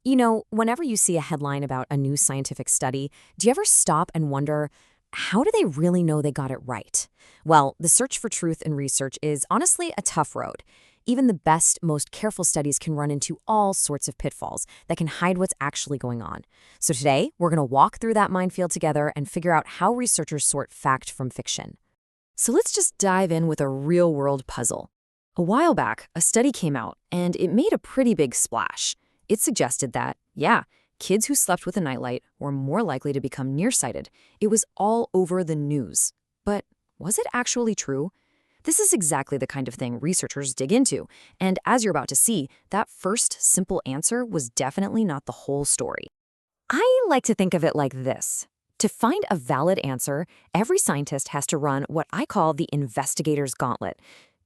You know, whenever you see a headline about a new scientific study, do you ever stop and wonder, how do they really know they got it right? Well, the search for truth in research is honestly a tough road. Even the best, most careful studies can run into all sorts of pitfalls that can hide what's actually going on. So today, we're going to walk through that minefield together and figure out how researchers sort fact from fiction. So let's just dive in with a real-world puzzle. A while back, a study came out, and it made a pretty big splash. It suggested that, yeah, kids who slept with a nightlight were more likely to become nearsighted. It was all over the news. But was it actually true? This is exactly the kind of thing researchers dig into, and as you're about to see, that first simple answer was definitely not the whole story. I like to think of it like this. To find a valid answer, every scientist has to run what I call the investigator's gauntlet.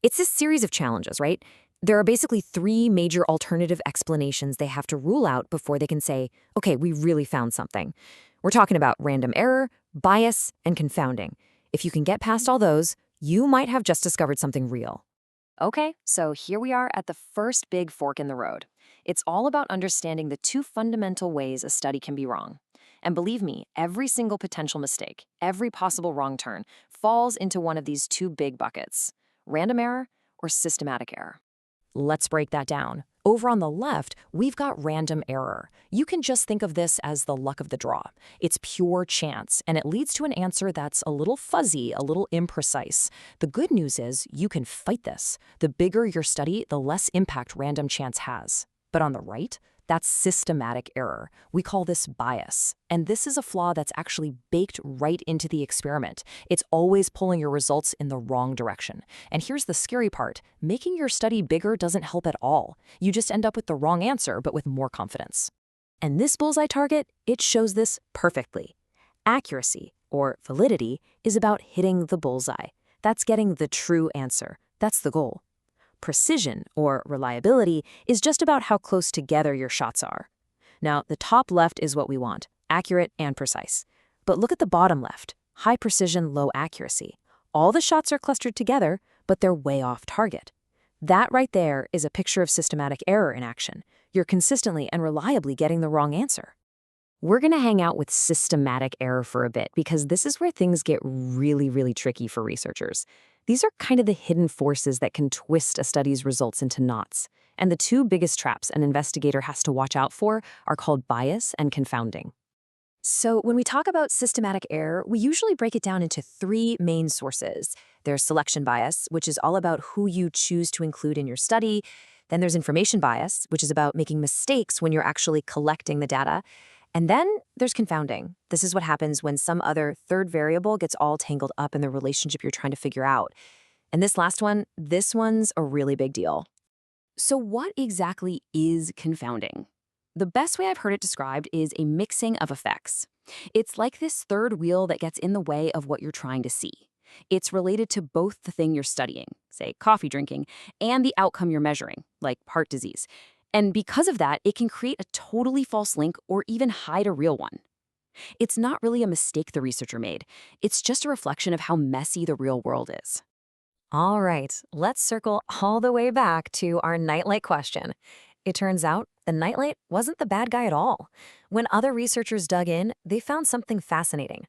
It's a series of challenges, right? There are basically three major alternative explanations they have to rule out before they can say, okay, we really found something. We're talking about random error, bias, and confounding. If you can get past all those, you might have just discovered something real. Okay, so here we are at the first big fork in the road. It's all about understanding the two fundamental ways a study can be wrong. And believe me, every single potential mistake, every possible wrong turn, falls into one of these two big buckets: random error or systematic error. Let's break that down. Over on the left, we've got random error. You can just think of this as the luck of the draw. It's pure chance, and it leads to an answer that's a little fuzzy, a little imprecise. The good news is you can fight this. The bigger your study, the less impact random chance has. But on the right, that's systematic error. We call this bias. And this is a flaw that's actually baked right into the experiment. It's always pulling your results in the wrong direction. And here's the scary part. Making your study bigger doesn't help at all. You just end up with the wrong answer, but with more confidence. And this bullseye target, it shows this perfectly. Accuracy, or validity, is about hitting the bullseye. That's getting the true answer. That's the goal. Precision, or reliability, is just about how close together your shots are. Now, the top left is what we want, accurate and precise. But look at the bottom left, high precision, low accuracy. All the shots are clustered together, but they're way off target. That right there is a picture of systematic error in action. You're consistently and reliably getting the wrong answer. We're going to hang out with systematic error for a bit because this is where things get really, really tricky for researchers. These are kind of the hidden forces that can twist a study's results into knots. And the two biggest traps an investigator has to watch out for are called bias and confounding. So when we talk about systematic error, we usually break it down into three main sources. There's selection bias, which is all about who you choose to include in your study. Then there's information bias, which is about making mistakes when you're actually collecting the data. And then there's confounding. This is what happens when some other third variable gets all tangled up in the relationship you're trying to figure out. And this last one, this one's a really big deal. So what exactly is confounding? The best way I've heard it described is a mixing of effects. It's like this third wheel that gets in the way of what you're trying to see. It's related to both the thing you're studying, say coffee drinking, and the outcome you're measuring, like heart disease. And because of that, it can create a totally false link or even hide a real one. It's not really a mistake the researcher made. It's just a reflection of how messy the real world is. All right, let's circle all the way back to our nightlight question. It turns out the nightlight wasn't the bad guy at all. When other researchers dug in, they found something fascinating.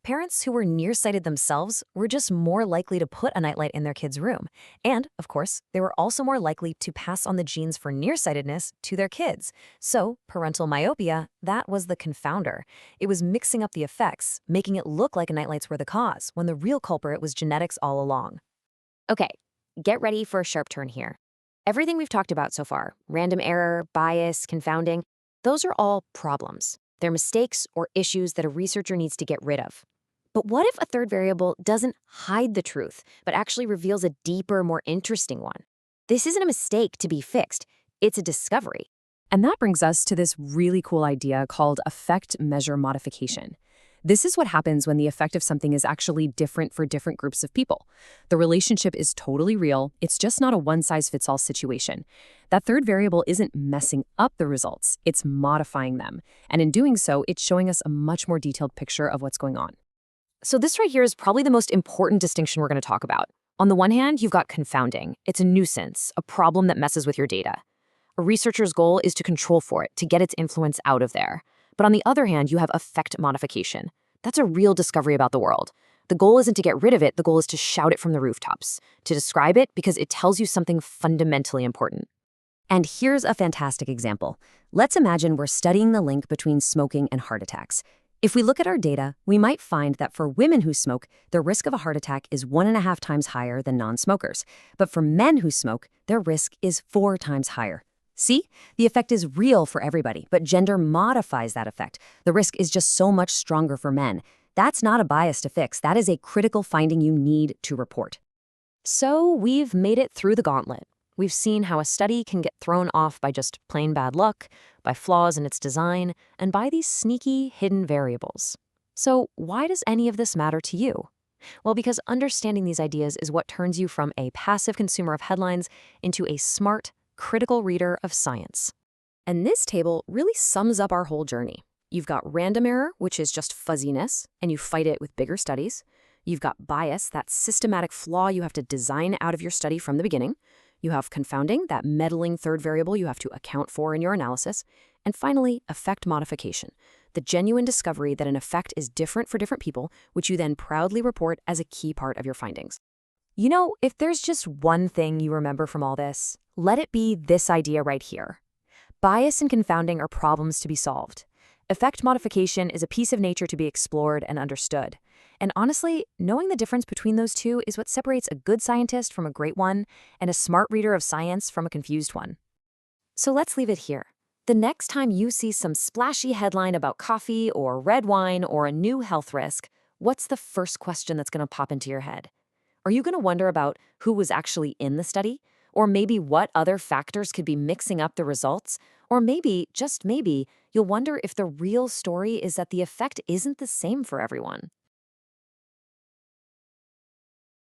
Parents who were nearsighted themselves were just more likely to put a nightlight in their kids' room. And, of course, they were also more likely to pass on the genes for nearsightedness to their kids. So, parental myopia, that was the confounder. It was mixing up the effects, making it look like nightlights were the cause, when the real culprit was genetics all along. Okay, get ready for a sharp turn here. Everything we've talked about so far, random error, bias, confounding, those are all problems. They're mistakes or issues that a researcher needs to get rid of. But what if a third variable doesn't hide the truth, but actually reveals a deeper, more interesting one? This isn't a mistake to be fixed. It's a discovery. And that brings us to this really cool idea called effect measure modification. This is what happens when the effect of something is actually different for different groups of people. The relationship is totally real. It's just not a one-size-fits-all situation. That third variable isn't messing up the results. It's modifying them. And in doing so, it's showing us a much more detailed picture of what's going on. So this right here is probably the most important distinction we're going to talk about. On the one hand, you've got confounding. It's a nuisance, a problem that messes with your data. A researcher's goal is to control for it, to get its influence out of there. But on the other hand, you have effect modification. That's a real discovery about the world. The goal isn't to get rid of it, the goal is to shout it from the rooftops, to describe it because it tells you something fundamentally important. And here's a fantastic example. Let's imagine we're studying the link between smoking and heart attacks. If we look at our data, we might find that for women who smoke, their risk of a heart attack is 1.5 times higher than non-smokers. But for men who smoke, their risk is 4 times higher. See? The effect is real for everybody, but gender modifies that effect. The risk is just so much stronger for men. That's not a bias to fix. That is a critical finding you need to report. So we've made it through the gauntlet. We've seen how a study can get thrown off by just plain bad luck, by flaws in its design, and by these sneaky, hidden variables. So why does any of this matter to you? Well, because understanding these ideas is what turns you from a passive consumer of headlines into a smart, critical reader of science. And this table really sums up our whole journey. You've got random error, which is just fuzziness, and you fight it with bigger studies. You've got bias, that systematic flaw you have to design out of your study from the beginning. You have confounding, that meddling third variable you have to account for in your analysis. And finally, effect modification, the genuine discovery that an effect is different for different people, which you then proudly report as a key part of your findings. You know, if there's just one thing you remember from all this, let it be this idea right here. Bias and confounding are problems to be solved. Effect modification is a piece of nature to be explored and understood. And honestly, knowing the difference between those two is what separates a good scientist from a great one and a smart reader of science from a confused one. So let's leave it here. The next time you see some splashy headline about coffee or red wine or a new health risk, what's the first question that's going to pop into your head? Are you going to wonder about who was actually in the study? Or maybe what other factors could be mixing up the results? Or maybe, just maybe, you'll wonder if the real story is that the effect isn't the same for everyone.